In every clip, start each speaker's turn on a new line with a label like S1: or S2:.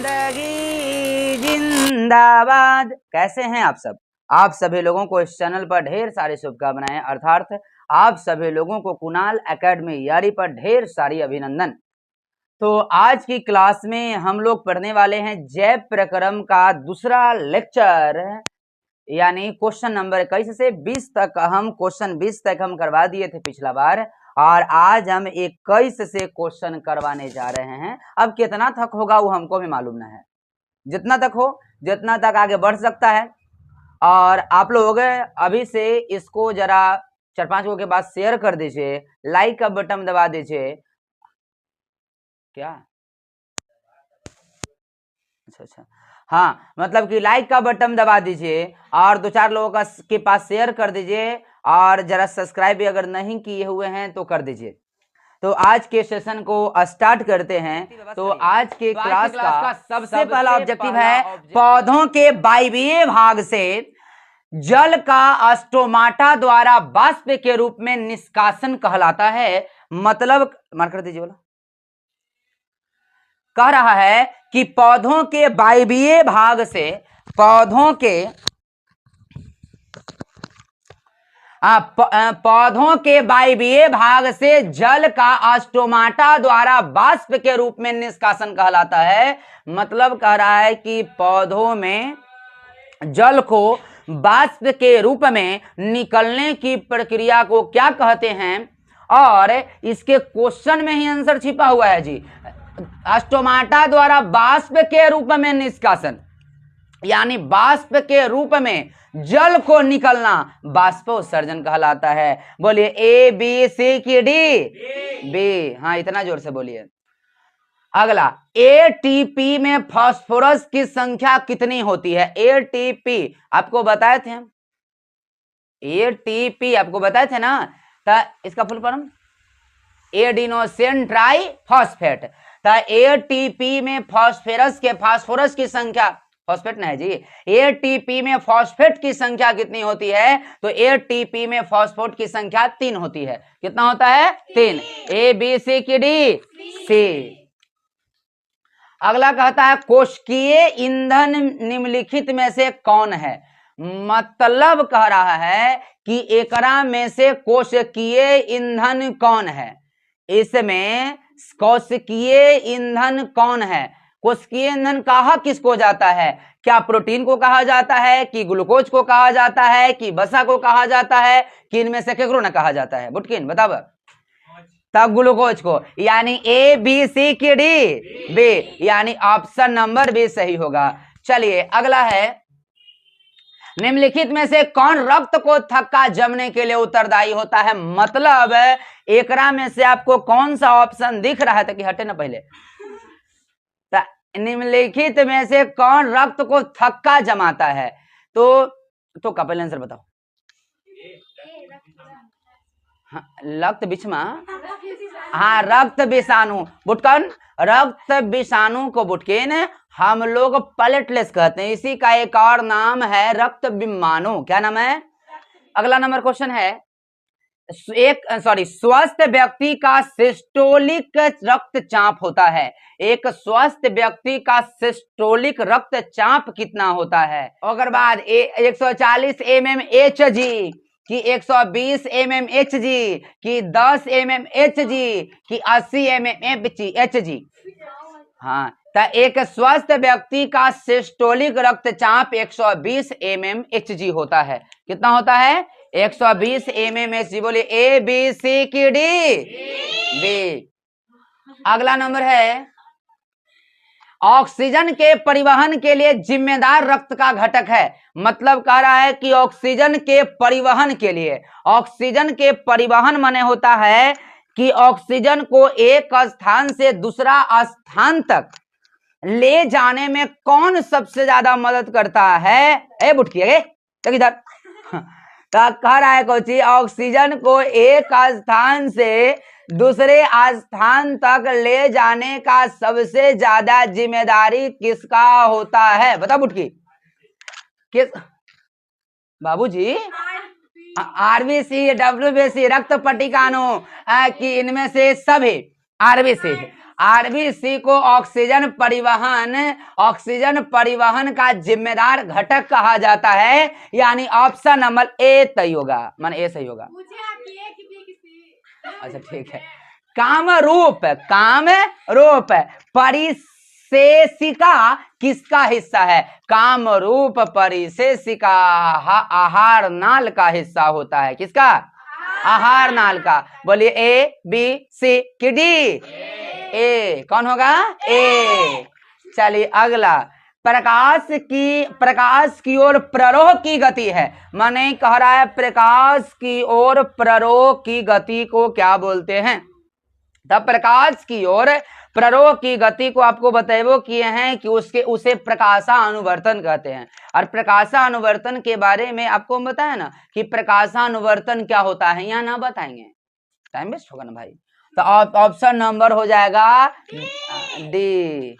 S1: जिंदगी जिंदाबाद। कैसे हैं आप सब? आप सभी लोगों को इस चैनल पर ढेर सारी शुभकामनाएं, अर्थात आप सभी लोगों को कुणाल एकेडमी यारी पर ढेर सारी अभिनंदन। तो आज की क्लास में हम लोग पढ़ने वाले हैं जैव प्रक्रम का दूसरा लेक्चर, यानी क्वेश्चन नंबर 21 से 20 तक। हम क्वेश्चन 20 तक हम करवा दिए थे पिछला बार, और आज हम 21 से क्वेश्चन करवाने जा रहे हैं। अब कितना तक होगा वो हमको भी मालूम नहीं है, जितना तक हो जितना तक आगे बढ़ सकता है। और आप लोग अभी से इसको जरा 4-5 लोगों के बाद शेयर कर दीजिए, लाइक का बटन दबा दीजिए। क्या अच्छा, हाँ, मतलब कि लाइक का बटन दबा दीजिए और 2-4 लोगों का के पास शेयर कर दीजिए, और जरा सब्सक्राइब भी अगर नहीं किए हुए हैं तो कर दीजिए। तो आज के सेशन को स्टार्ट करते हैं। तो आज के क्लास का सबसे पहला ऑब्जेक्टिव है पौधों के वायवीय भाग से जल का स्टोमाटा द्वारा वाष्प के रूप में निष्कासन कहलाता है। मतलब मार्क कर दीजिए, बोला कह रहा है कि पौधों के वायवीय भाग से पौधों के वायवीय भाग से जल का स्टोमाटा द्वारा वाष्प के रूप में निष्कासन कहलाता है। मतलब कह रहा है कि पौधों में जल को वाष्प के रूप में निकलने की प्रक्रिया को क्या कहते हैं, और इसके क्वेश्चन में ही आंसर छिपा हुआ है जी। स्टोमाटा द्वारा वाष्प के रूप में निष्कासन, यानी वाष्प के रूप में जल को निकलना वाष्पोत्सर्जन कहलाता है। बोलिए ए बी सी की डी बी। हाँ, इतना जोर से बोलिए। अगला, एटीपी में फास्फोरस की संख्या कितनी होती है? एटीपी आपको बताए थे हम, एटीपी आपको बताए थे ना। तो इसका full form adenosine try phosphate. तो एटीपी में फास्फोरस की संख्या, फॉस्फेट नहीं जी, एटीपी में फॉस्फेट की संख्या कितनी होती है? तो एटीपी में फॉस्फेट की संख्या 3 होती है। कितना होता है? 3। ए बी सी की डी सी। अगला कहता है कोशिकीय ईंधन निम्नलिखित में से कौन है? मतलब कह रहा है कि एकरा में से कोशिकीय ईंधन कौन है? इसमें कोशिकीय ईंधन कौन है? कोशिकीय ईंधन कहा किसको जाता है? क्या प्रोटीन को कहा जाता है, कि ग्लूकोज को कहा जाता है, कि वसा को कहा जाता है, कि इनमें से केकरो न कहा जाता है? बुटकिन बताओ। तब ग्लूकोज को, यानी ए बी सी की डी बी, यानी ऑप्शन नंबर बी सही होगा। चलिए अगला है, निम्नलिखित में से कौन रक्त को थक्का जमने के लिए उत्तरदायी होता है? मतलब एकरा में से आपको कौन सा ऑप्शन दिख रहा है? ताकि हटे ना पहले। निम्नलिखित में से कौन रक्त को थक्का जमाता है? तो का पहले आंसर बताओ। हाँ, रक्त बिछमा, हाँ, रक्त विषाणु। बुटकन, रक्त विषाणु को बुटकिन हम लोग प्लेटलेट्स कहते हैं। इसी का एक और नाम है रक्त विमाणु। क्या नाम है? अगला नंबर क्वेश्चन है, स्वस्थ व्यक्ति का सिस्टोलिक रक्तचाप होता है। एक स्वस्थ व्यक्ति का सिस्टोलिक रक्तचाप कितना होता है? अगर बाद 140 mmHg, कि 120 mmHg, कि 10 mmHg, कि 80 mmHg? हाँ, तो एक स्वस्थ व्यक्ति का सिस्टोलिक रक्तचाप 120 mmHg होता है। कितना होता है? 120 mmHg। बोलिए ए बी सी की डी बी। अगला नंबर है, ऑक्सीजन के परिवहन के लिए जिम्मेदार रक्त का घटक है। मतलब कह रहा है कि ऑक्सीजन के परिवहन के लिए, ऑक्सीजन के परिवहन माने होता है कि ऑक्सीजन को एक स्थान से दूसरा स्थान तक ले जाने में कौन सबसे ज्यादा मदद करता है? ए बुटकी इधर। तो कह रहा है कोची, ऑक्सीजन को एक स्थान से दूसरे स्थान तक ले जाने का सबसे ज्यादा जिम्मेदारी किसका होता है? बता बुटकी, किस? बाबूजी, आरबीसी, डब्ल्यूबीसी, रक्त पट्टिका अणु, कि इनमें से सभी आरबीसी। आरबीसी को ऑक्सीजन परिवहन का जिम्मेदार घटक कहा जाता है, यानी ऑप्शन नंबर ए सही होगा, मान ए सही होगा। अच्छा ठीक है। कामरूप परिशेषिका किसका हिस्सा है? कामरूप परिशेषिका आहार नाल का हिस्सा होता है। किसका? आहार नाल का। बोलिए ए बी सी की डी? ए। कौन होगा? ए। चलिए अगला, प्रकाश की ओर प्ररोह की गति है। माने कह रहा है प्रकाश की ओर प्ररोह की गति को क्या बोलते हैं? तब प्रकाश की ओर प्ररोह की गति को आपको बताएबो किए हैं कि उसे प्रकाशानुवर्तन कहते हैं। और प्रकाशानुवर्तन के बारे में आपको बताया ना कि प्रकाशानुवर्तन क्या होता है, यहाँ ना बताएंगे, टाइम वेस्ट होगा ना भाई। तो ऑप्शन नंबर हो जाएगा डी,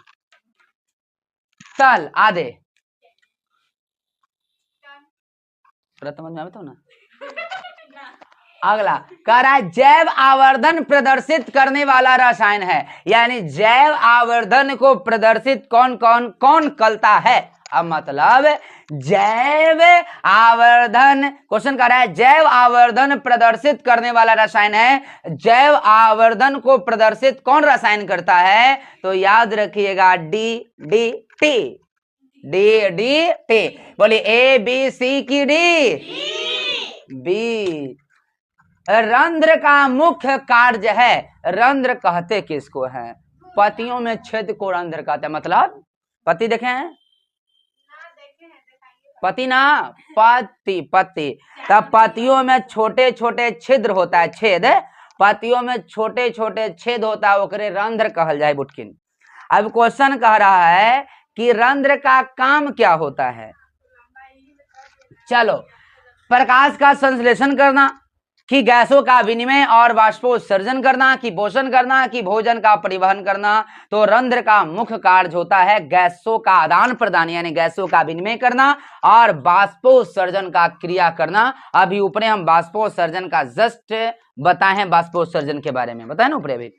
S1: तल आधे। समझ में आवे तो ना। अगला कह रहा है जैव आवर्धन प्रदर्शित करने वाला रसायन है, यानी जैव आवर्धन को प्रदर्शित कौन करता है? अब मतलब जैव आवर्धन, क्वेश्चन कर रहा है जैव आवर्धन प्रदर्शित करने वाला रसायन है, जैव आवर्धन को प्रदर्शित कौन रसायन करता है? तो याद रखिएगा D D T, D D T. बोलिए ए बी सी की डी? बी। रंध्र का मुख्य कार्य है, रंध्र कहते किसको है? पतियों में छेद को रंध्र कहते हैं। मतलब पति देखे हैं? पति ना, पति। तब पतियों में छोटे छोटे छिद्र होता है, छेद। पतियों में छोटे छोटे छेद होता है, ओकरे रंध्र कहल जाए बुटकिन। अब क्वेश्चन कह रहा है कि रंध्र का काम क्या होता है? चलो, प्रकाश का संश्लेषण करना, कि गैसों का विनिमय और वाष्पोत्सर्जन करना, कि पोषण करना, कि भोजन का परिवहन करना। तो रंध्र का मुख्य कार्य होता है गैसों का आदान प्रदान, यानी गैसों का विनिमय करना और वाष्पोत्सर्जन का क्रिया करना। अभी ऊपर हम वाष्पोत्सर्जन का जस्ट बताए हैं, वाष्पोत्सर्जन के बारे में बताए ना ऊपर अभी।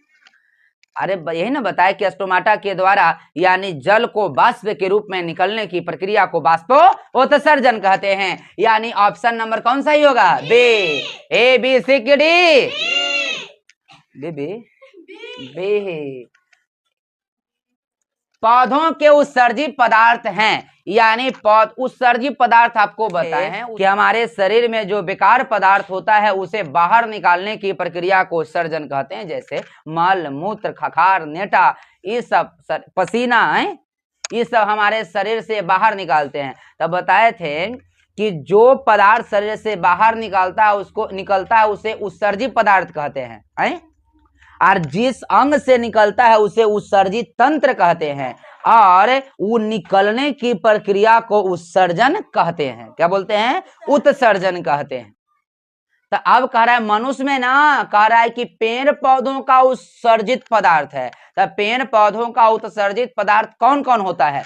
S1: अरे यही ना बताया कि स्टोमाटा के द्वारा यानी जल को वाष्प के रूप में निकलने की प्रक्रिया को वाष्पोत्सर्जन कहते हैं, यानी ऑप्शन नंबर कौन सा ही होगा? बी। ए बी सी की डी? बी। पौधों के उत्सर्जित पदार्थ हैं, यानी उत्सर्जित पदार्थ आपको बताए हैं कि हमारे शरीर में जो बेकार पदार्थ होता है उसे बाहर निकालने की प्रक्रिया को उत्सर्जन कहते हैं। जैसे मल मूत्र खखार नेटा, ये सब पसीना है, ये सब हमारे शरीर से बाहर निकालते हैं। तब बताए थे कि जो पदार्थ शरीर से बाहर निकलता है उसे उत्सर्जित पदार्थ कहते हैं। और जिस अंग से निकलता है उसे उत्सर्जित तंत्र कहते हैं, और वो निकलने की प्रक्रिया को उत्सर्जन कहते हैं। क्या बोलते हैं? उत्सर्जन कहते हैं। तो अब कह रहा है मनुष्य में ना, कह रहा है कि पेड़ पौधों का उत्सर्जित पदार्थ है। तो पेड़ पौधों का उत्सर्जित पदार्थ कौन कौन होता है?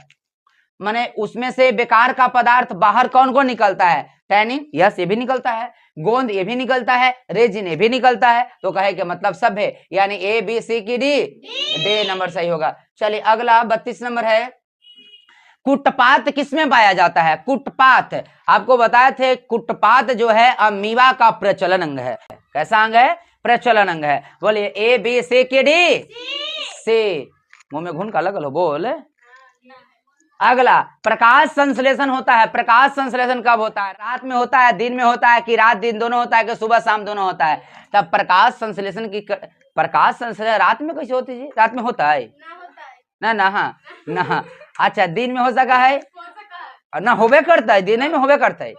S1: माने उसमें से बेकार का पदार्थ बाहर कौन कौन निकलता है? टैनिन, यस, ये भी निकलता है। गोंद, ये भी निकलता है। रेजिन, ये भी निकलता है। तो कहे कि मतलब सब है, यानी ए बी सी की डी? डी नंबर सही होगा। चलिए अगला 32 नंबर है, कुटपात किसमें पाया जाता है? कुटपात आपको बताए थे, कुटपात जो है अमीबा का प्रचलन अंग है। कैसा अंग है? प्रचलन अंग है। बोलिए ए बी सी की डी? सी। मुंह में घुन का लगल हो, बोल। अगला प्रकाश संश्लेषण होता है। प्रकाश संश्लेषण कब होता है? रात में होता है, दिन में होता है, कि रात दिन दोनों होता है, कि सुबह शाम दोनों होता है? तब प्रकाश संश्लेषण रात में कैसे होती है? रात में होता है ना। अच्छा, दिन में हो सका है ना? होबे करता है, दिन में होबे करता है।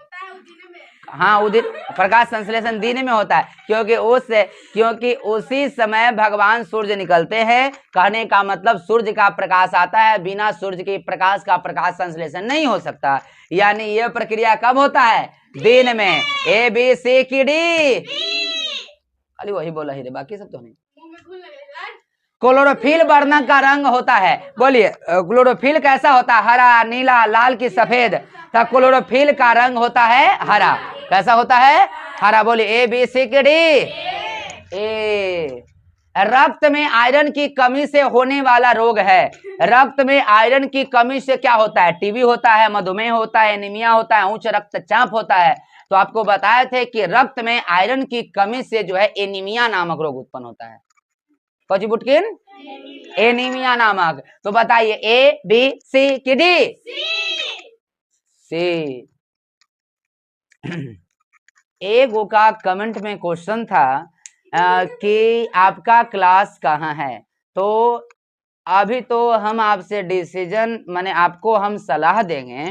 S1: हाँ, वो दिन प्रकाश संश्लेषण दिन में होता है, क्योंकि उसी समय भगवान सूर्य निकलते हैं। कहने का मतलब सूर्य का प्रकाश आता है, बिना सूर्य के प्रकाश का प्रकाश संश्लेषण नहीं हो सकता। यानी यह प्रक्रिया कब होता है? दिन में। ए बी सी की डी? अरे वही बोला ही रे, बाकी सब तो नहीं। क्लोरोफिल वर्णक का रंग होता है। बोलिए क्लोरोफिल कैसा होता है? हरा, नीला, लाल की सफेद। तो क्लोरोफिल का रंग होता है हरा। कैसा होता है? हरा। बोलिए ए बी सी की डी? ए। रक्त में आयरन की कमी से होने वाला रोग है। रक्त में आयरन की कमी से क्या होता है? टीबी होता है, मधुमेह होता है, एनीमिया होता है, उच्च रक्तचाप होता है। तो आपको बताए थे कि रक्त में आयरन की कमी से जो है एनीमिया नामक रोग उत्पन्न होता है। कौची बुटकिन? एनीमिया नामक। तो बताइए ए बी सी की डी? सी। एक का कमेंट में क्वेश्चन था कि आपका क्लास कहाँ है। तो अभी तो हम आपसे डिसीजन माने आपको हम सलाह देंगे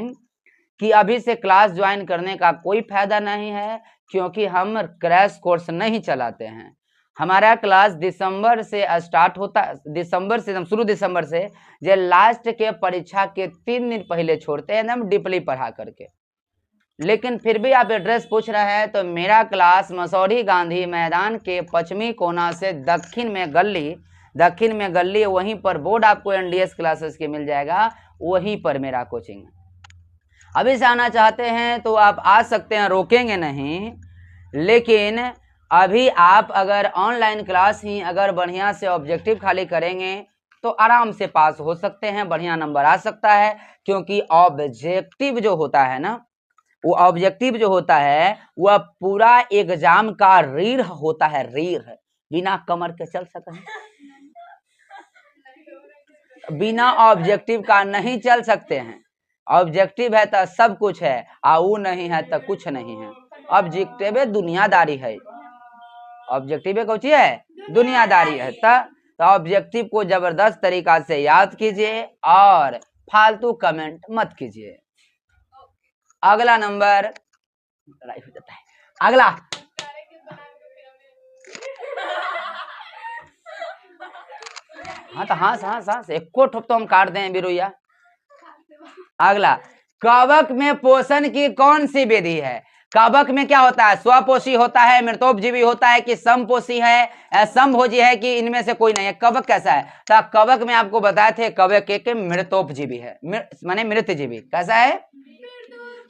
S1: कि अभी से क्लास ज्वाइन करने का कोई फायदा नहीं है, क्योंकि हम क्रैश कोर्स नहीं चलाते हैं। हमारा क्लास दिसंबर से स्टार्ट होता है, दिसंबर से शुरू दिसंबर से जो लास्ट के परीक्षा के 3 दिन पहले छोड़ते हैं एकदम डीपली पढ़ा करके। लेकिन फिर भी आप एड्रेस पूछ रहे हैं तो मेरा क्लास मसौढ़ी गांधी मैदान के पश्चिमी कोना से दक्षिण में गली वहीं पर बोर्ड आपको एनडीएस क्लासेस के मिल जाएगा, वहीं पर मेरा कोचिंग है। अभी से आना चाहते हैं तो आप आ सकते हैं, रोकेंगे नहीं। लेकिन अभी आप अगर ऑनलाइन क्लास ही अगर बढ़िया से ऑब्जेक्टिव खाली करेंगे तो आराम से पास हो सकते हैं, बढ़िया नंबर आ सकता है। क्योंकि ऑब्जेक्टिव जो होता है ना, वो ऑब्जेक्टिव जो होता है वह पूरा एग्जाम का रीढ़ होता है। रीढ़ बिना कमर के चल सकते हैं, बिना ऑब्जेक्टिव का नहीं चल सकते हैं। ऑब्जेक्टिव है तो सब कुछ है, वो नहीं है तो कुछ नहीं है। ऑब्जेक्टिव दुनियादारी है, ऑब्जेक्टिव कौन सी है? दुनियादारी है। तो ऑब्जेक्टिव को जबरदस्त तरीका से याद कीजिए और फालतू कमेंट मत कीजिए। अगला नंबर हो जाता है। अगला हाँ एको ठोप तो हम काट दें बिरुया। अगला, कवक में पोषण की कौन सी विधि है? कवक में क्या होता है? स्वपोषी होता है, मृतोपजीवी होता है कि समपोषी है, समभोजी है कि इनमें से कोई नहीं है? कवक कैसा है? तो कवक में आपको बताए थे कवक एक मृतोपजीवी है, माने मृतजीवी। कैसा है?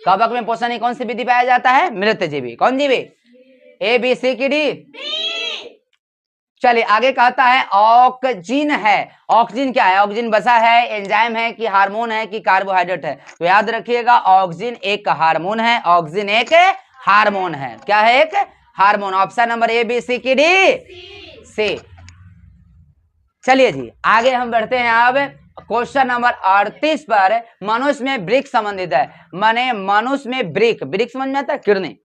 S1: कवक में पोषण की कौन सी विधि पाया जाता है? मृतजीवी। कौन जीवी? ए बी सी की डी? चलिए आगे कहता है ऑक्सीजन है। ऑक्सीजन क्या है? ऑक्सीजन वसा है, एंजाइम है कि हार्मोन है कि कार्बोहाइड्रेट है? तो याद रखिएगा ऑक्सीजन एक हार्मोन है। ऑक्सीजन एक हार्मोन है। क्या है? एक hormone. Option number A B C की डी? सी। चलिए जी आगे हम बढ़ते हैं। अब क्वेश्चन नंबर 38 पर मनुष्य में वृक्क संबंधित है। माने मनुष्य में वृक्क समझ में आता है? किडनी।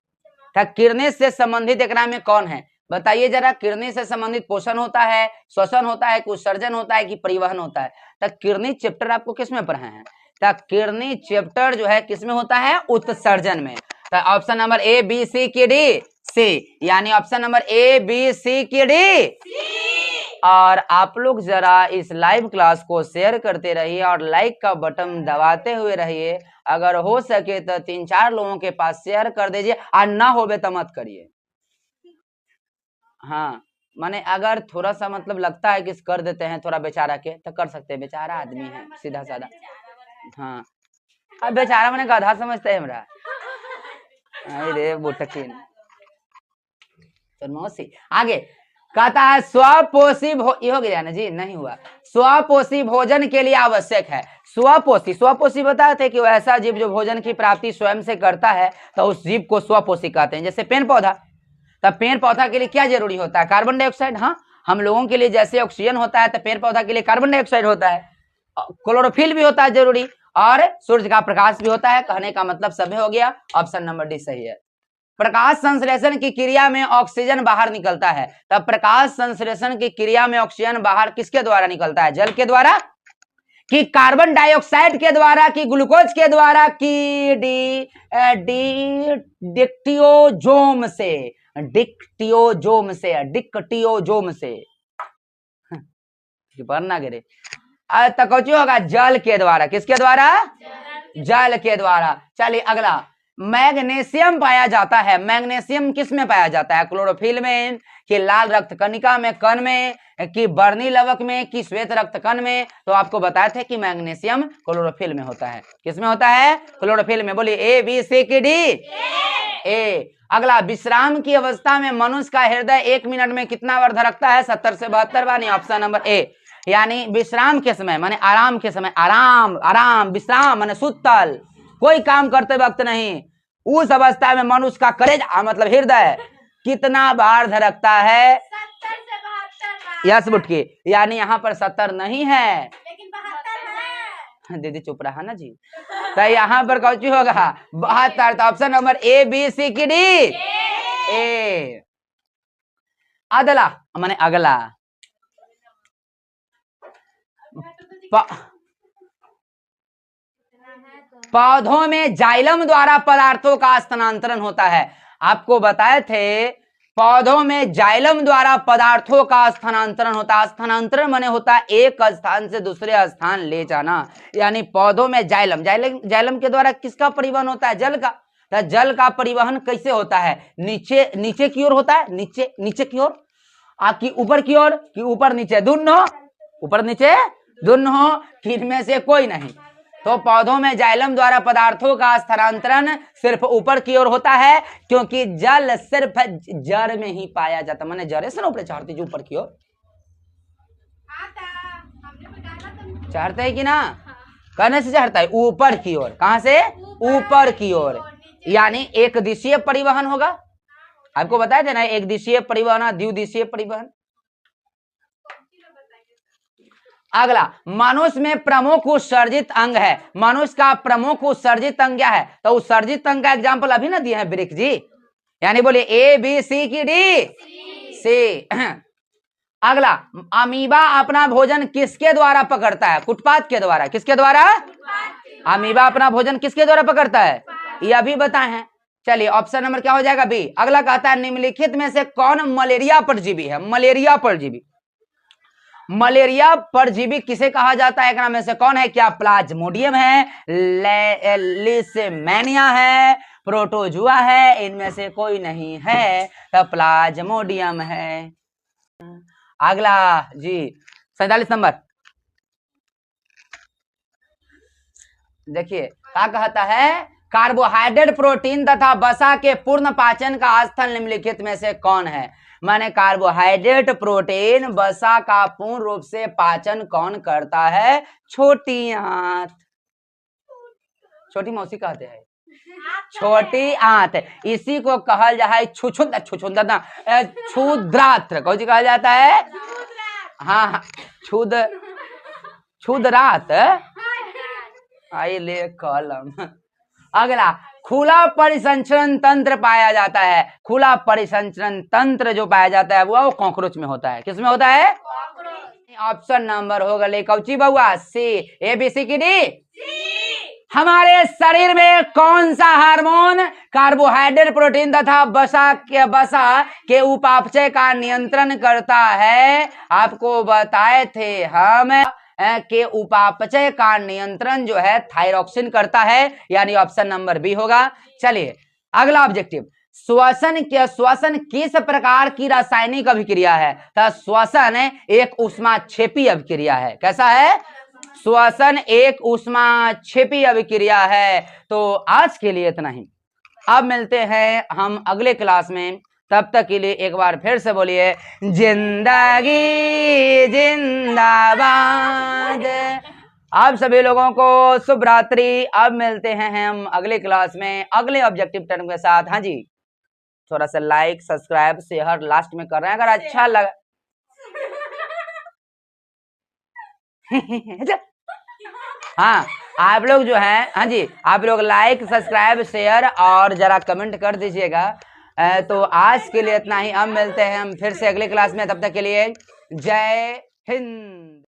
S1: किडनी से संबंधित एक नाम में कौन है? बताइए जरा। किडनी से संबंधित पोषण होता है, श्वसन होता है, उत्सर्जन होता है कि परिवहन होता है? तक किडनी चैप्टर आपको किस में पढ़ा है? तक किडनी चैप्टर जो है किस में होता है? उत्सर्जन में। तो option number A B C की डी? सी। यानी option number A B C की डी। और आप लोग जरा इस लाइव क्लास को शेयर करते रहिए और लाइक का बटन दबाते हुए रहिए। अगर हो सके तो 3-4 लोगों के पास शेयर कर दीजिए, और ना होवे तो मत करिए। हाँ माने अगर थोड़ा सा मतलब लगता है कि कर देते हैं थोड़ा बेचारा के, तो कर सकते हैं। बेचारा आदमी है सीधा साधा। हाँ अब बेचारा मैंने गधा समझते है हमरा। अरे बुटकीन मौसी। आगे कहता है स्वपोषी ये हो गया ना जी? नहीं हुआ। स्वपोषी भोजन के लिए आवश्यक है। स्वपोषी बताए थे कि ऐसा जीव जो भोजन की प्राप्ति स्वयं से करता है, तो उस जीव को स्वपोषी कहते हैं। जैसे पेड़ पौधा। तब पेड़ पौधा के लिए क्या जरूरी होता है? Carbon dioxide. हाँ हम लोगों के लिए जैसे ऑक्सीजन होता है तो पेड़ पौधा के लिए कार्बन डाइऑक्साइड होता है, क्लोरोफिल भी होता है जरूरी, और सूर्य का प्रकाश भी होता है। कहने का मतलब सब हो गया। ऑप्शन नंबर डी सही है। प्रकाश संश्लेषण की क्रिया में ऑक्सीजन बाहर निकलता है। तब प्रकाश संश्लेषण की क्रिया में ऑक्सीजन बाहर किसके द्वारा निकलता है? जल के द्वारा कि कार्बन डाइऑक्साइड के द्वारा कि ग्लूकोज के द्वारा कि डिक्टियोजोम से पढ़ना गिरे तो कौन होगा? जल के द्वारा। किसके द्वारा? जल के द्वारा। चलिए अगला, मैग्नीशियम पाया जाता है। मैग्नीशियम किस में पाया जाता है? क्लोरोफिल में कि लाल रक्त कणिका में, कण में कि बर्नी लवक में कि श्वेत रक्त कण में? तो आपको बताए थे कि मैग्नीशियम क्लोरोफिल में होता है। किस में होता है? क्लोरोफिल में। बोलिए ए बी सी की डी? ए। अगला, विश्राम की अवस्था में मनुष्य का हृदय 1 मिनट में कितना बार धड़कता है? 70 से 72 बार। ऑप्शन नंबर ए। यानी विश्राम के समय माने आराम के समय, आराम आराम, विश्राम माने सुतल, कोई काम करते वक्त नहीं, उस अवस्था में मनुष्य का कलेजा मतलब हृदय कितना बार धड़कता है?
S2: 70 से 72 बार।
S1: यस बुटकी, यानी यहाँ पर 70 नहीं है,
S2: लेकिन 72 है।
S1: दीदी चुप रहा ना जी। तो यहाँ पर कौन सी होगा? 72। तो option number A, B, C की डी? ए। अगला माने अगला, पौधों में जाइलम द्वारा पदार्थों का स्थानांतरण होता है। आपको बताए थे पौधों में जाइलम द्वारा पदार्थों का स्थानांतरण होता है। स्थानांतरण माने होता है एक स्थान से दूसरे स्थान ले जाना, यानी पौधों में जाइलम, जाइलम के द्वारा किसका परिवहन होता है? जल का। तो जल का परिवहन कैसे होता है? नीचे की ओर होता है, नीचे की ओर, आपकी ऊपर की ओर, कि ऊपर नीचे दोनों, ऊपर नीचे दोनों, इनमें से कोई नहीं। तो पौधों में जाइलम द्वारा पदार्थों का स्थानांतरण सिर्फ ऊपर की ओर होता है, क्योंकि जल सिर्फ जड़ में ही पाया जाता, माने जड़े से ना ऊपर चढ़ती जो ऊपर की ओर चढ़ता है कि ना, कहने से चढ़ता है ऊपर की ओर। कहां से? ऊपर की ओर, यानी एक दिशीय परिवहन होगा। आपको बताया था ना, एक दिशीय परिवहन, द्विदिशीय परिवहन। अगला, मनुष्य में प्रमुख उत्सर्जित अंग है। मनुष्य का प्रमुख उत्सर्जित अंग क्या है? तो उत्सर्जित अंग का एग्जाम्पल अभी ना दिए हैं ब्रिक जी, यानी बोलिए ए, बी, सी की डी? सी। अगला, अमीबा अपना भोजन किसके द्वारा पकड़ता है? फुटपाथ के द्वारा। किसके द्वारा? अमीबा अपना भोजन किसके द्वारा पकड़ता है? यह भी बताए हैं। चलिए ऑप्शन नंबर क्या हो जाएगा? बी। अगला कहता है निम्नलिखित में से कौन मलेरिया परजीवी है? मलेरिया परजीवी, मलेरिया परजीवी किसे कहा जाता है? एक नाम में से कौन है? क्या प्लाज्मोडियम है, लिसेमेनिया है, प्रोटोजुआ है? इनमें से कोई नहीं है, तो प्लाज्मोडियम है। अगला जी 47 नंबर देखिए क्या कहता है? कार्बोहाइड्रेट, प्रोटीन तथा वसा के पूर्ण पाचन का स्थल निम्नलिखित में से कौन है? माने कार्बोहाइड्रेट, प्रोटीन, वसा का पूर्ण रूप से पाचन कौन करता है? छोटी आंत, छोटी मौसी कहते हैं, छोटी आंत। इसी को कहल जाए क्षुद्रांत्र, कौन सी कहा जाता है? हाँ, क्षुद्रांत। आई ले कलम। अगला, खुला परिसंचरण तंत्र पाया जाता है। खुला परिसंचरण तंत्र जो पाया जाता है वो कॉकरोच में होता है। किसमें होता है? ऑप्शन नंबर होगा ले कौची बउआ? सी। ए, बी, सी की डी? हमारे शरीर में कौन सा हार्मोन कार्बोहाइड्रेट, प्रोटीन तथा वसा के उपापचय का नियंत्रण करता है? आपको बताए थे हम के उपापचय का नियंत्रण जो है थायरॉक्सिन करता है, यानी ऑप्शन नंबर बी होगा। चलिए अगला ऑब्जेक्टिव, श्वसन किस प्रकार की रासायनिक अभिक्रिया है? तो श्वसन एक ऊष्माक्षेपी अभिक्रिया है। कैसा है? श्वसन एक ऊष्माक्षेपी अभिक्रिया है। तो आज के लिए इतना ही, अब मिलते हैं हम अगले क्लास में। तब तक के लिए एक बार फिर से बोलिए जिंदगी जिंदाबाद। आप सभी लोगों को शुभ रात्रि। अब मिलते हैं हम अगले क्लास में अगले ऑब्जेक्टिव टर्म के साथ। हाँ जी, थोड़ा सा लाइक, सब्सक्राइब, शेयर लास्ट में कर रहे हैं अगर अच्छा लगा। हाँ, आप लोग जो है, हाँ जी, आप लोग लाइक, सब्सक्राइब, शेयर और जरा कमेंट कर दीजिएगा। तो आज के लिए इतना ही। अब मिलते हैं हम फिर से अगले क्लास में। तब तक के लिए जय हिंद।